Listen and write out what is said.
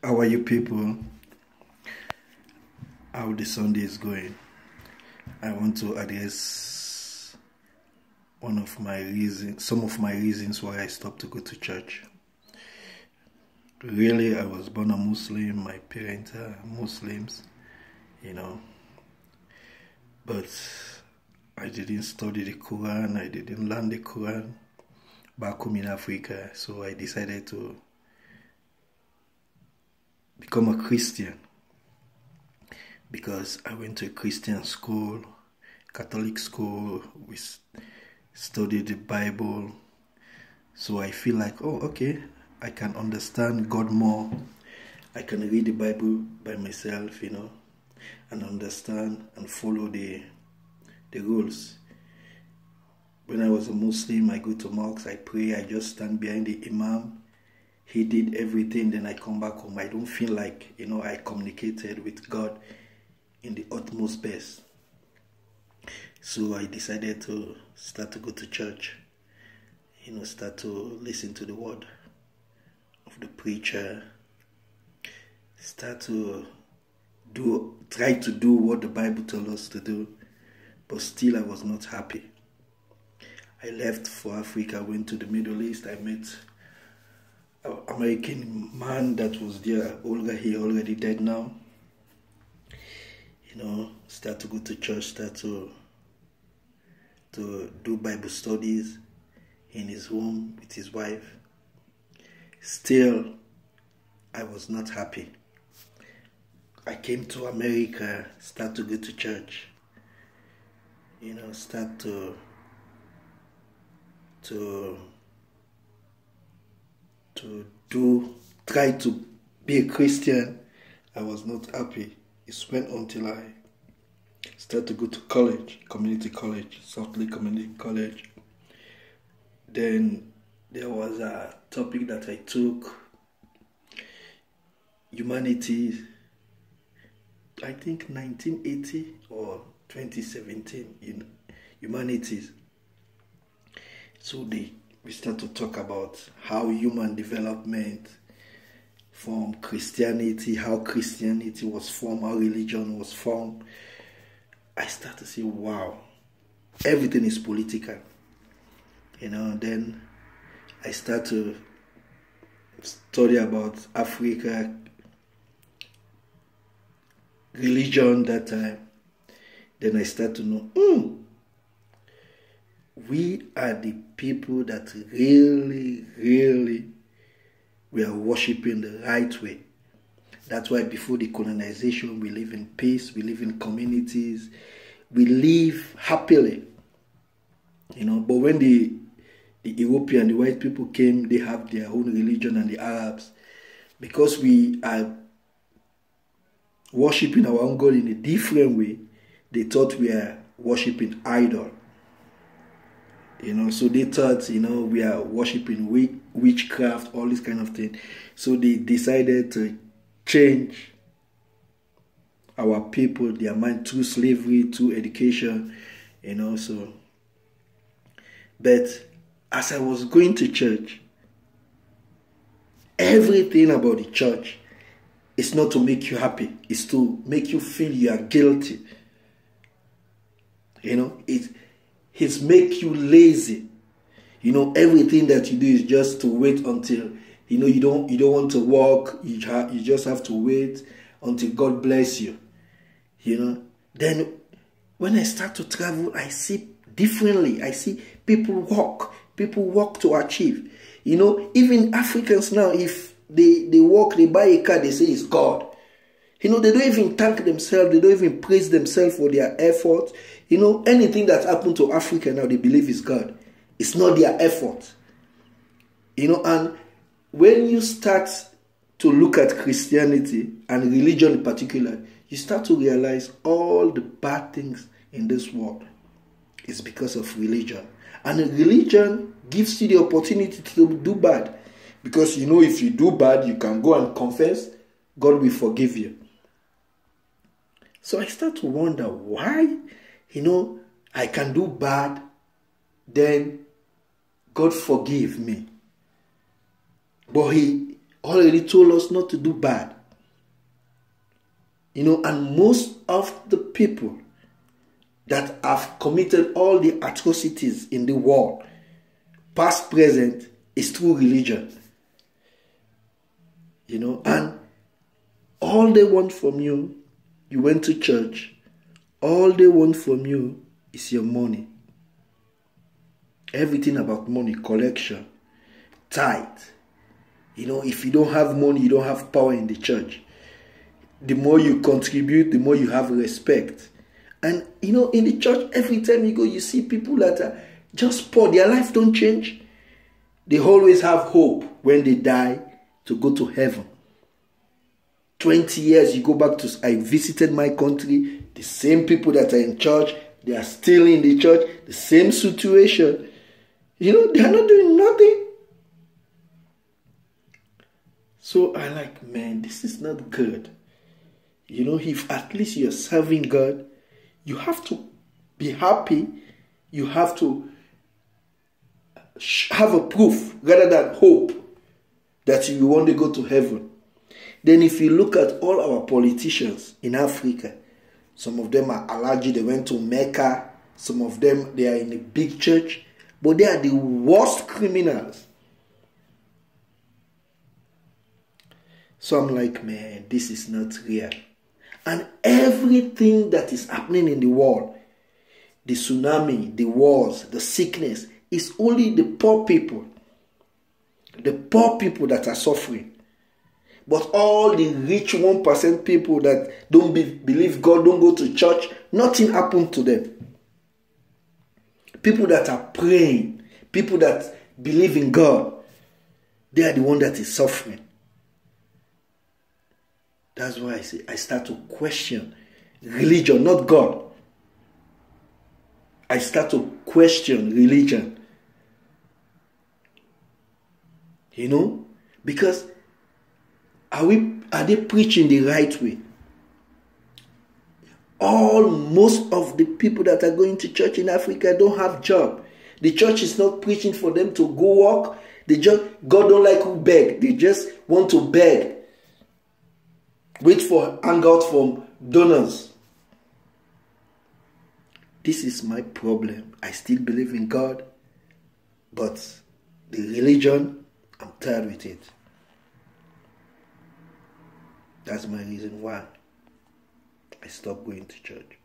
How are you people? How the Sunday is going? I want to address some of my reasons why I stopped to go to church. Really, I was born a Muslim. My parents are Muslims, but I didn't study the Quran. I didn't learn the Quran back home in Africa. So I decided to become a Christian because I went to a Christian school, Catholic school. We studied the Bible. So I feel like, oh, okay, I can understand God more. I can read the Bible by myself, and understand and follow the rules. When I was a Muslim, I go to mosque, I pray, I just stand behind the Imam. He did everything, then I come back home. I don't feel like, I communicated with God in the utmost best. So I decided to start to go to church, start to listen to the word of the preacher, start to try to do what the Bible told us to do, but still I was not happy. I left for Africa, went to the Middle East. I met an American man that was there, he already dead now. Start to go to church, start to do Bible studies in his home with his wife. Still, I was not happy. I came to America, start to go to church, start try to be a Christian. I was not happy. It went until I started to go to college, community college, South Lake Community College. Then there was a topic that I took, humanities, I think 1980 or 2017, humanities. So we start to talk about how human development from Christianity, how Christianity was formed, how religion was formed. I start to say, wow, everything is political. Then I start to study about Africa, religion that time. Then I start to know, we are the people that really we are worshiping the right way. That's why before the colonization, we live in peace, we live in communities, we live happily. But when the European, the white people came, they have their own religion, and the Arabs, because we are worshiping our own God in a different way, they thought we are worshiping idol. So they thought, we are worshiping witchcraft, all this kind of thing. So they decided to change our people, their mind, through slavery, through education, so. But as I was going to church, everything about the church is not to make you happy, it's to make you feel you are guilty. It's make you lazy. Everything that you do is just to wait until, you don't want to walk. You just have to wait until God bless you. Then when I start to travel, I see differently. I see people walk to achieve. Even Africans now, if they walk, they buy a car, they say it's God. They don't even thank themselves. They don't even praise themselves for their effort. Anything that happened to Africa now, they believe is God. It's not their effort. And when you start to look at Christianity and religion in particular, you start to realize all the bad things in this world is because of religion. And religion gives you the opportunity to do bad. Because if you do bad, you can go and confess, God will forgive you. So I start to wonder why, I can do bad, then God forgive me. But he already told us not to do bad. And most of the people that have committed all the atrocities in the world, past, present, is through religion. And all they want from you, you went to church, all they want from you is your money. Everything about money, collection, tithe. If you don't have money, you don't have power in the church. The more you contribute, the more you have respect. And in the church, every time you go, you see people that are just poor. Their life don't change. They always have hope when they die to go to heaven. 20 years, you go back to, I visited my country, the same people that are in church, they are still in the church, the same situation. They are not doing nothing. So I like, man, this is not good. If at least you're serving God, you have to be happy. You have to have a proof rather than hope that you want to go to heaven. Then if you look at all our politicians in Africa, some of them are Alhaji, they went to Mecca. Some of them, they are in a big church. But they are the worst criminals. So I'm like, man, this is not real. And everything that is happening in the world, the tsunami, the wars, the sickness, is only the poor people. The poor people that are suffering. But all the rich 1% people that don't believe God, don't go to church, nothing happened to them. People that are praying, people that believe in God, they are the one that is suffering. That's why I start to question religion, not God. I start to question religion. Because are they preaching the right way? Most of the people that are going to church in Africa don't have job. The church is not preaching for them to go work. God don't like who beg. They just want to beg. Wait for hangout from donors. This is my problem. I still believe in God, but the religion, I'm tired with it. That's my reason why I stopped going to church.